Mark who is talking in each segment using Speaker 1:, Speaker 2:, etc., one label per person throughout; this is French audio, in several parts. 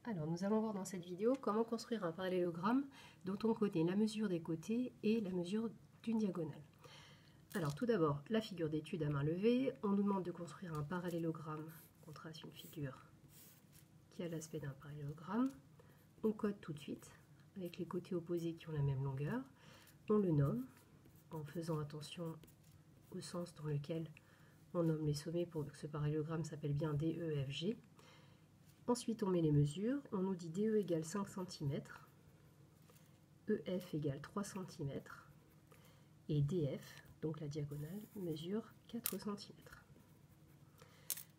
Speaker 1: Alors, nous allons voir dans cette vidéo comment construire un parallélogramme dont on connaît la mesure des côtés et la mesure d'une diagonale. Alors, tout d'abord, la figure d'étude à main levée. On nous demande de construire un parallélogramme. On trace une figure qui a l'aspect d'un parallélogramme. On code tout de suite avec les côtés opposés qui ont la même longueur. On le nomme en faisant attention au sens dans lequel on nomme les sommets pour que ce parallélogramme s'appelle bien DEFG. Ensuite, on met les mesures. On nous dit DE égale 5 cm, EF égale 3 cm et DF, donc la diagonale, mesure 4 cm.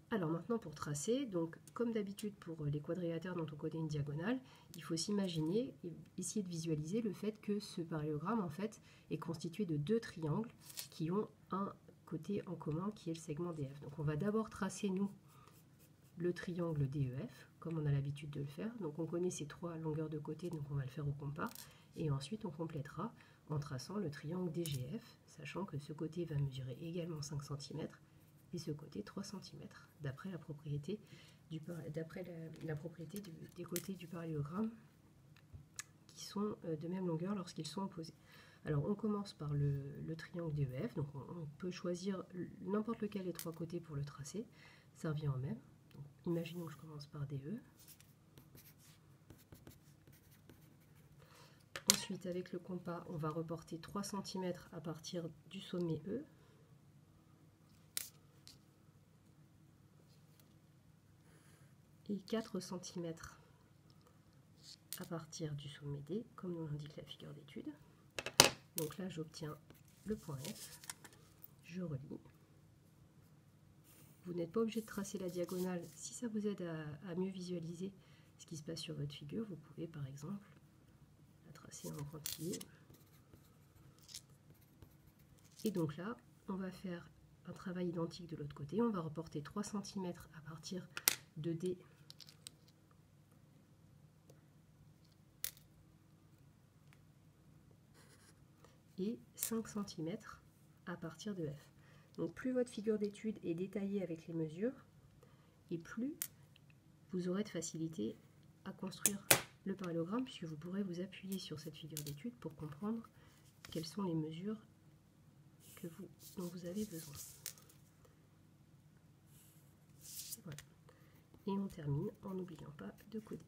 Speaker 1: Alors maintenant pour tracer, donc comme d'habitude pour les quadrilatères dont on connaît une diagonale, il faut s'imaginer et essayer de visualiser le fait que ce parallélogramme en fait est constitué de deux triangles qui ont un côté en commun qui est le segment DF. Donc on va d'abord tracer nous le triangle DEF, comme on a l'habitude de le faire. Donc on connaît ces trois longueurs de côté, donc on va le faire au compas. Et ensuite on complétera en traçant le triangle DGF, sachant que ce côté va mesurer également 5 cm et ce côté 3 cm, d'après la propriété, des côtés du parallélogramme qui sont de même longueur lorsqu'ils sont opposés. Alors on commence par le triangle DEF, donc on peut choisir n'importe lequel des trois côtés pour le tracer, ça revient au même. Donc, imaginons que je commence par DE. Ensuite, avec le compas, on va reporter 3 cm à partir du sommet E. Et 4 cm à partir du sommet D, comme nous l'indique la figure d'étude. Donc là, j'obtiens le point F. Je relis. Vous n'êtes pas obligé de tracer la diagonale. Si ça vous aide à mieux visualiser ce qui se passe sur votre figure, vous pouvez par exemple la tracer en pointillé. Et donc là, on va faire un travail identique de l'autre côté. On va reporter 3 cm à partir de D et 5 cm à partir de F. Donc plus votre figure d'étude est détaillée avec les mesures, et plus vous aurez de facilité à construire le parallélogramme, puisque vous pourrez vous appuyer sur cette figure d'étude pour comprendre quelles sont les mesures dont vous avez besoin. Voilà. Et on termine en n'oubliant pas de coder.